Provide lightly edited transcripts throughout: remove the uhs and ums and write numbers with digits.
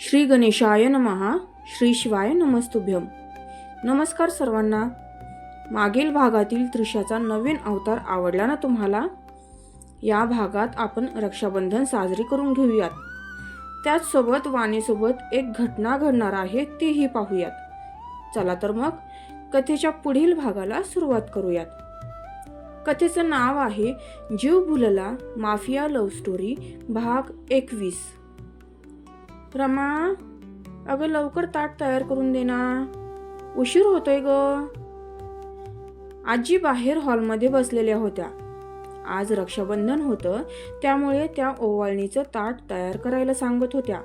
श्री गणेशाय नमः. श्री शिवाय नमस्तुभ्यम. नमस्कार सर्वांना. मागील भागातील त्रिशाचा नवीन अवतार आवडला ना तुम्हाला? या भागात आपण रक्षाबंधन साजरी करून घेऊयात. त्याचसोबत वाणीसोबत एक घटना घडणार आहे, तीही पाहूयात. चला तर मग कथेच्या पुढील भागाला सुरुवात करूयात. कथेचं नाव आहे जीव भुलला माफिया लव्ह स्टोरी भाग 21. रमा, अगं लवकर ताट तयार करून दे ना, उशीर होतोय ग. आजी बाहेर हॉलमध्ये बसलेल्या होत्या. आज रक्षाबंधन होतं, त्यामुळे त्या ओवाळणीचं ताट तयार करायला सांगत होत्या.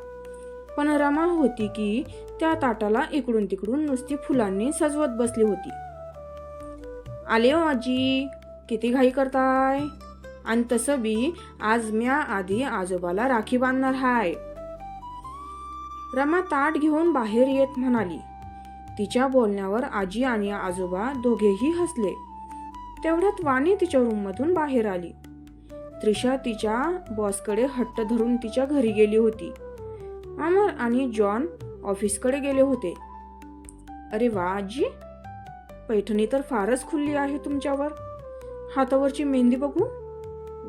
पण रमा होती की त्या ताटाला इकडून तिकडून नुसती फुलांनी सजवत बसली होती. आले हो आजी, किती घाई करताय? आणि तसं बी आज म्या आधी आजोबाला राखी बांधणार हाय. रमा ताट घेऊन बाहेर येत म्हणाली. तिच्या बोलण्यावर आजी आणि आजोबा दोघेही हसले. तेवढ्यात वाणी तिच्या रूममधून बाहेर आली. त्रिशा तिच्या बॉसकडे हट्ट धरून तिच्या घरी गेली होती. अमर आणि जॉन ऑफिसकडे गेले होते. अरे वा आजी, पैठणी तर फारच खुलली आहे तुमच्यावर. हातावरची मेहंदी बघू.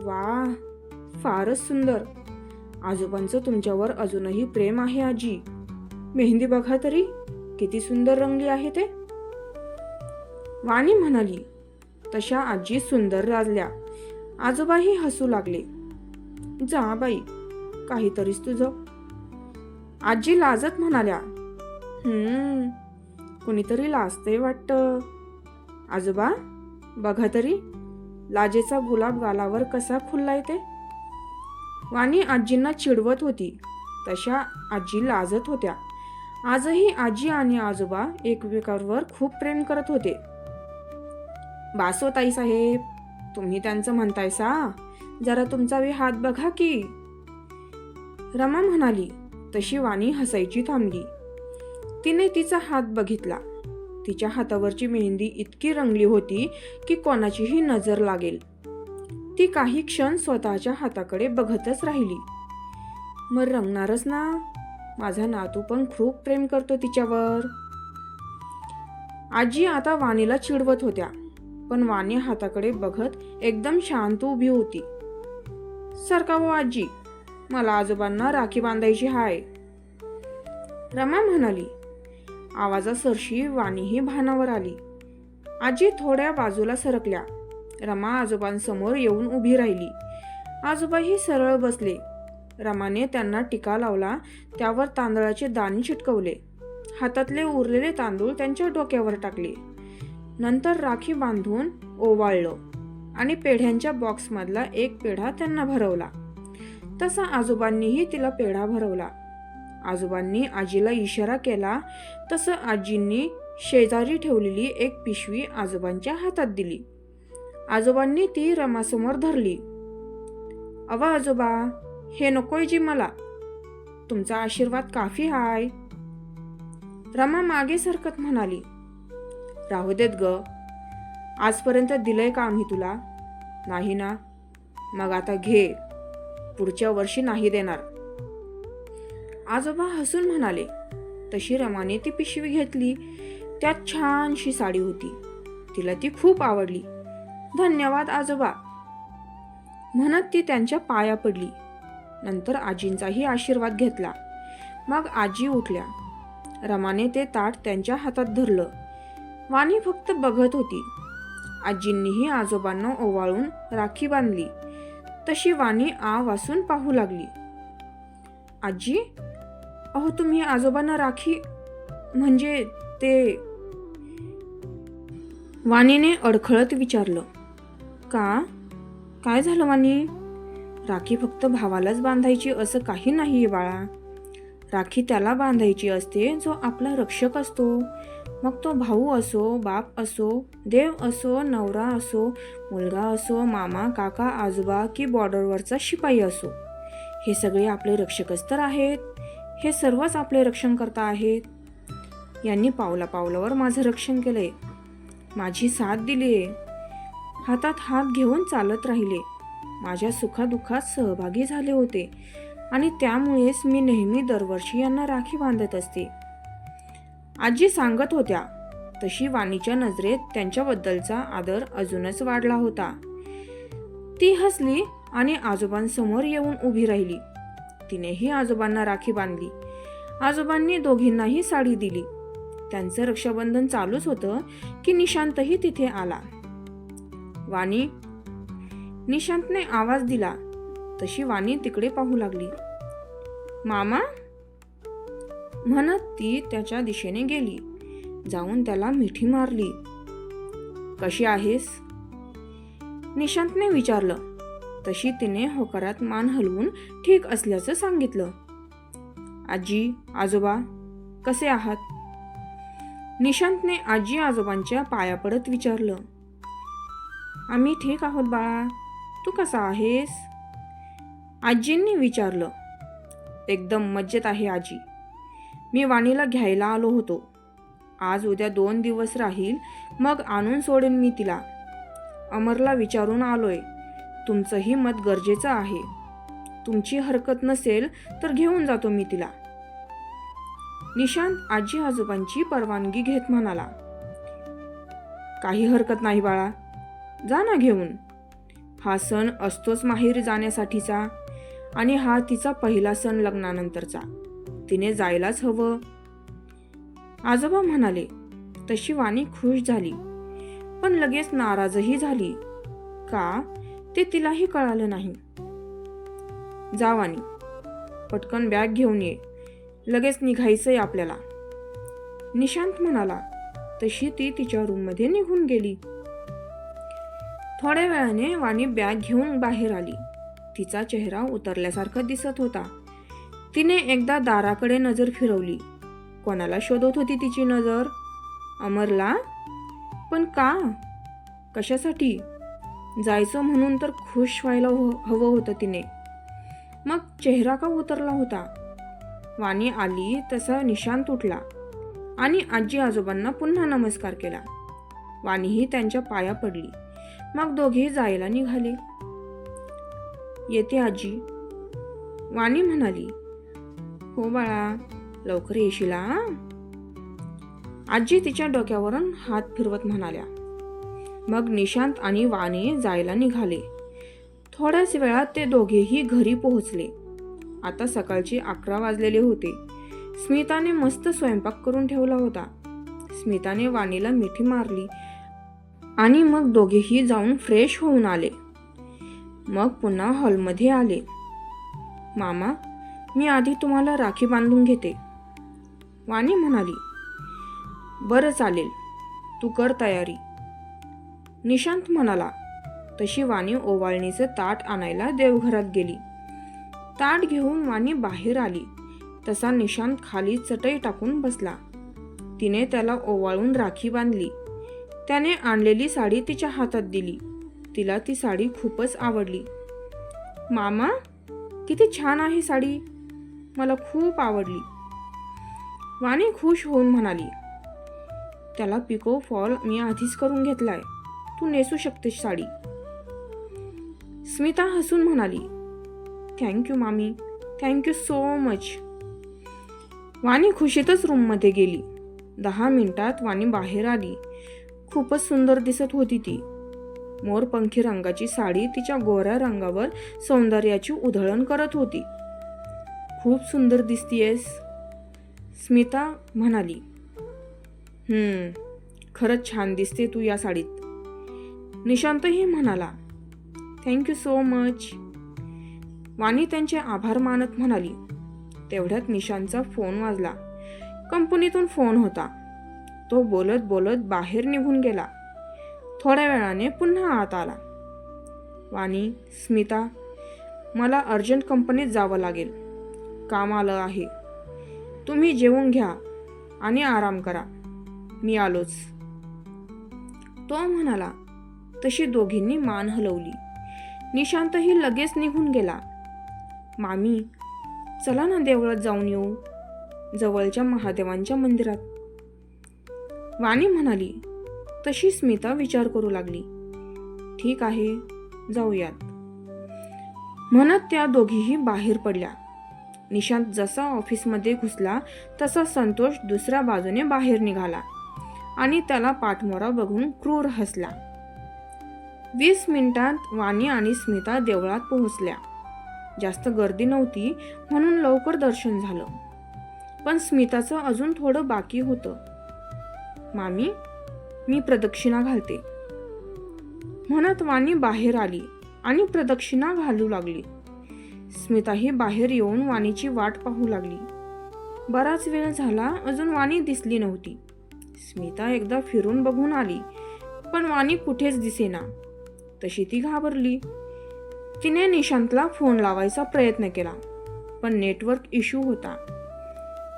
वा, फारच सुंदर. आजोबांचं तुमच्यावर अजूनही प्रेम आहे आजी. मेहंदी बघा तरी, किती सुंदर रंगली आहे ते. वाणी म्हणाली. तशा आजी सुंदर राजल्या. आजोबाही हसू लागले. जा बाई, काहीतरीच तुझं. आजी लाजत म्हणाल्या. कुणीतरी लाजतंय वाटतं. आजोबा बघा तरी, लाजेचा गुलाब गालावर कसा खुललाय ते. वाणी आजींना चिडवत होती, तशा आजी लाजत होत्या. आजही आजी आणि आजोबा एकमेकांवर खूप प्रेम करत होते. बासो ताई साहेब, तुम्ही त्यांचं म्हणतायसा, जरा तुमचा हात बघा की. रमा म्हणाली. तशी वाणी हसायची थांबली. तिने तिचा हात बघितला. तिच्या हातावरची मेहंदी इतकी रंगली होती की कोणाचीही नजर लागेल. ती काही क्षण स्वतःच्या हाताकडे बघतच राहिली. मग रंगणारच ना, माझा नातू पण खूप प्रेम करतो तिच्यावर. आजी आता वाणीला चिडवत होत्या, पण वाणी हाताकडे बघत एकदम शांत उभी होती. सरकावो आजी, मला आजोबांना राखी बांधायची हाय. रमा म्हणाली. आवाजासरशी वाणीही भानावर आली. आजी थोड्या बाजूला सरकल्या. रमा आजोबांसमोर येऊन उभी राहिली. आजोबाही सरळ बसले. रमाने त्यांना टिका लावला. त्यावर तांदळाचे दाणे चिटकवले. हातातले उरलेले तांदूळ त्यांच्या डोक्यावर टाकले. नंतर राखी बांधून ओवाळलं आणि पेढ्यांच्या बॉक्समधला एक पेढा त्यांना भरवला. तसा आजोबांनीही तिला पेढा भरवला. आजोबांनी आजीला इशारा केला तसं आजींनी शेजारी ठेवलेली एक पिशवी आजोबांच्या हातात दिली. आजोबांनी ती रमासमोर धरली. अवा आजोबा, हे नकोय जी मला. तुमचा आशीर्वाद काफी हाय. रमा मागे सरकत म्हणाली. राहू देत ग, आजपर्यंत दिलंय का आम्ही तुला? नाही ना, मग आता घे, पुढच्या वर्षी नाही देणार. आजोबा हसून म्हणाले. तशी रमाने ती पिशवी घेतली. त्यात छानशी साडी होती. तिला ती खूप आवडली. धन्यवाद आजोबा म्हणत ती त्यांच्या पाया पडली. नंतर आजींचाही आशीर्वाद घेतला. मग आजी उठल्या. रमाने ते ताट त्यांच्या हातात धरलं. वाणी फक्त बघत होती. आजींनीही आजोबांना ओवाळून राखी बांधली. तशी वाणी आ वासून पाहू लागली. आजी, अहो तुम्ही आजोबांना राखी म्हणजे ते. वाणीने अडखळत विचारलं. का? काय झालं वाणी? राखी फक्त भावालाच बांधायची असं काही नाहीये बाळा. राखी त्याला बांधायची असते जो आपला रक्षक असतो. मग तो भाऊ असो, बाप असो, देव असो, नवरा असो, मुलगा असो, मामा, काका, आजोबा की बॉर्डरवरचा शिपाई असो. हे सगळे आपले रक्षकच तर आहेत. हे सर्वच आपले रक्षण करता आहेत. यांनी पावला पावलावर माझं रक्षण केलंय, माझी साथ दिलीये. हातात हात घेऊन चालत राहिले. माझ्या सुखादुःखात सहभागी झाले होते. आणि त्यामुळेच मी नेहमी दरवर्षी यांना राखी बांधत असते. आजी सांगत होत्या तशी वाणीच्या नजरेत त्यांच्याबद्दलचा आदर अजूनच वाढला होता. ती हसली आणि आजोबांसमोर येऊन उभी राहिली. तिनेही आजोबांना राखी बांधली. आजोबांनी दोघींनाही साडी दिली. त्यांचं रक्षाबंधन चालूच होतं की निशांतही तिथे आला. वाणी, निशांतने आवाज दिला तशी वाणी तिकडे पाहू लागली. मामा म्हणत ती त्याच्या दिशेने गेली. जाऊन त्याला मिठी मारली. कशी आहेस? निशांतने विचारलं. तशी तिने होकारात मान हलवून ठीक असल्याचं सांगितलं. आजी आजोबा कसे आहात? निशांतने आजी आजोबांच्या पाया पडत विचारलं. आम्ही ठीक आहोत बाळा, तू कसा आहेस? आजींनी विचारलं. एकदम मजेत आहे आजी. मी वाणीला घ्यायला आलो होतो. आज उद्या 2 दिवस राहील, मग आणून सोडेन मी तिला. अमरला विचारून आलोय. तुमचंही मत गरजेचं आहे. तुमची हरकत नसेल तर घेऊन जातो मी तिला. निशांत आजी आजोबांची परवानगी घेत म्हणाला. काही हरकत नाही बाळा, जा ना घेऊन. हा सण असतोच माहेरी जाण्यासाठीचा आणि हा तिचा पहिला सण लग्नानंतरचा. तिने जायलाच हवं. आजोबा म्हणाले. तशी वाणी खुश झाली, पण लगेच नाराजही झाली. का ते तिलाही कळालं नाही. जा वाणी, पटकन बॅग घेऊन ये. लगेच निघायचंय आपल्याला, निशांत म्हणाला. तशी ती तिच्या रूममध्ये निघून गेली. थोड्या वेळाने वाणी बॅग घेऊन बाहेर आली. तिचा चेहरा उतरल्यासारखा दिसत होता. तिने एकदा दाराकडे नजर फिरवली. कोणाला शोधत होती तिची नजर? अमरला? पण का? कशासाठी? जायचं म्हणून तर खुश व्हायला हवं होतं तिने. मग चेहरा का उतरला होता? वाणी आली तसा निशांत उठला आणि आजी आजोबांना पुन्हा नमस्कार केला. वाणीही त्यांच्या पाया पडली. मग दोघे जायला निघाले. येते आजी, वाणी म्हणाली. हो बाळा, लवकर येशील हा? आजी तिच्या डोक्यावरून हात फिरवत म्हणाल्या. मग निशांत आणि वाणी जायला निघाले. थोड्याच वेळात ते दोघेही घरी पोहोचले. आता सकाळचे 11 वाजलेले होते. स्मिताने मस्त स्वयंपाक करून ठेवला होता. स्मिताने वाणीला मिठी मारली आणि मग दोघेही जाऊन फ्रेश होऊन आले. मग पुन्हा हॉलमध्ये आले. मामा, मी आधी तुम्हाला राखी बांधून घेते, वाणी म्हणाली. बरं चालेल, तू कर तयारी, निशांत म्हणाला. तशी वाणी ओवाळणीचं ताट आणायला देवघरात गेली. ताट घेऊन वाणी बाहेर आली तसा निशांत खाली चटई टाकून बसला. तिने त्याला ओवाळून राखी बांधली. त्याने आणलेली साडी तिच्या हातात दिली. तिला ती साडी खूपच आवडली. मामा, किती छान आहे साडी, मला खूप आवडली, वाणी खुश होऊन म्हणाली. त्याला पिको फॉल मी आधीच करून घेतलाय, तू नेसू शकतेस साडी. स्मिता हसून म्हणाली. थँक्यू मामी, थँक्यू सो मच. वाणी खुशीतच रूममध्ये गेली. 10 मिनिटात वाणी बाहेर आली. खूपच सुंदर दिसत होती ती. मोरपंखी रंगाची साडी तिच्या गोऱ्या रंगावर सौंदर्याची उधळण करत होती. खूप सुंदर दिसतीयेस, स्मिता म्हणाली. खरंच छान दिसते तू या साडीत, निशांतही म्हणाला. Thank you so much. वाणी त्यांचे आभार मानत म्हणाली. तेवढ्यात निशांतचा फोन वाजला. कंपनीतून फोन होता. तो बोलत बोलत बाहेर निघून गेला. थोड्या वेळाने पुन्हा आत आला. वाणी, स्मिता, मला अर्जंट कंपनीत जावं लागेल, काम आलं आहे. तुम्ही जेवून घ्या आणि आराम करा, मी आलोच, तो म्हणाला. तशी दोघींनी मान हलवली. निशांतही लगेच निघून गेला. मामी, चला ना देवळात जाऊन येऊ, जवळच्या महादेवांच्या मंदिरात, वाणी म्हणाली. तशी स्मिता विचार करू लागली. ठीक आहे, जाऊयात, म्हणत त्या दोघीही बाहेर पडल्या. निशांत जसा ऑफिसमध्ये घुसला तसा संतोष दुसऱ्या बाजूने बाहेर निघाला आणि त्याला पाठमोरा बघून क्रूर हसला. 20 मिनिटांत वाणी आणि स्मिता देवळात पोहोचल्या. जास्त गर्दी नव्हती म्हणून लवकर दर्शन झालं. पण स्मिताचं अजून थोडं बाकी होतं. मामी, मी प्रदक्षिणा घालते म्हणत वाणी बाहेर आली आणि प्रदक्षिणा घालू लागली. स्मिताही बाहेर येऊन वाणीची वाट पाहू लागली. बराच वेळ झाला अजून वाणी दिसली नव्हती. स्मिता एकदा फिरून बघून आली पण वाणी कुठेच दिसेना. तशी ती घाबरली. तिने निशांतला फोन लावायचा प्रयत्न केला पण नेटवर्क इश्यू होता.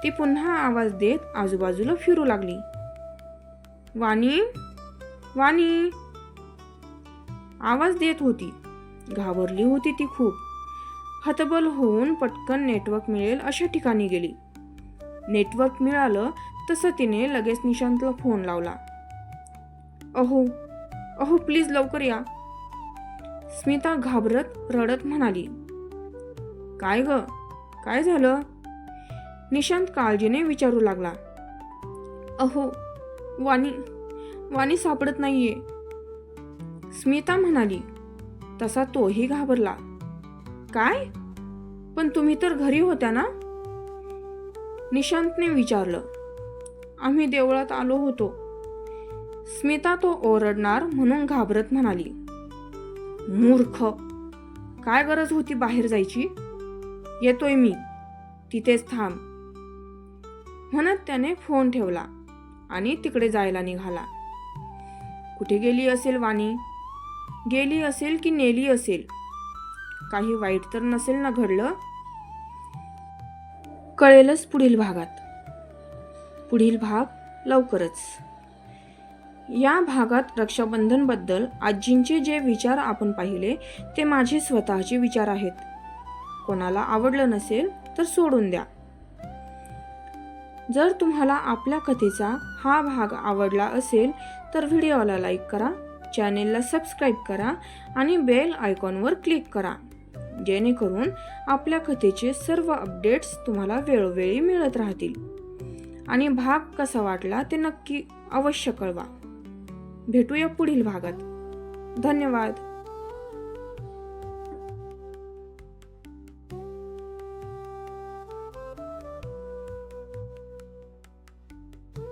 ती पुन्हा आवाज देत आजूबाजूला फिरू लागली. वाणी, वाणी आवाज देत होती. घाबरली होती ती खूप. हतबल होऊन पटकन नेटवर्क मिळेल अशा ठिकाणी गेली. नेटवर्क मिळालं तसं तिने लगेच निशांतला फोन लावला. अहो अहो प्लीज लवकर या. स्मिता घाबरत रडत म्हणाली. काय ग, काय झालं? निशांत काळजीने विचारू लागला. अहो वाणी, वाणी सापडत नाहीये. स्मिता म्हणाली. तसा तोही घाबरला. काय? पण तुम्ही तर घरी होत्या ना? निशांतने विचारलं. आम्ही देवळात आलो होतो. स्मिता तो ओरडणार म्हणून घाबरत म्हणाली. मूर्ख, काय गरज होती बाहेर जायची? येतोय मी, तिथेच थांब म्हणत त्याने फोन ठेवला आणि तिकडे जायला निघाला. कुठे गेली असेल वाणी? गेली असेल की नेली असेल? काही वाईट तर नसेल ना घडलं? कळेलच पुढील भागात. पुढील भाग लवकरच. या भागात रक्षाबंधन बद्दल आजींचे जे विचार आपण पाहिले ते माझे स्वतःचे विचार आहेत. कोणाला आवडलं नसेल तर सोडून द्या. जर तुम्हाला आपल्या कथेचा हा भाग आवडला असेल तर व्हिडिओला लाईक करा, चॅनेलला सबस्क्राईब करा आणि बेल आयकॉनवर क्लिक करा, जेणेकरून आपल्या कथेचे सर्व अपडेट्स तुम्हाला वेळोवेळी मिळत राहतील. आणि भाग कसा वाटला ते नक्की अवश्य कळवा. भेटूया पुढील भागात. धन्यवाद.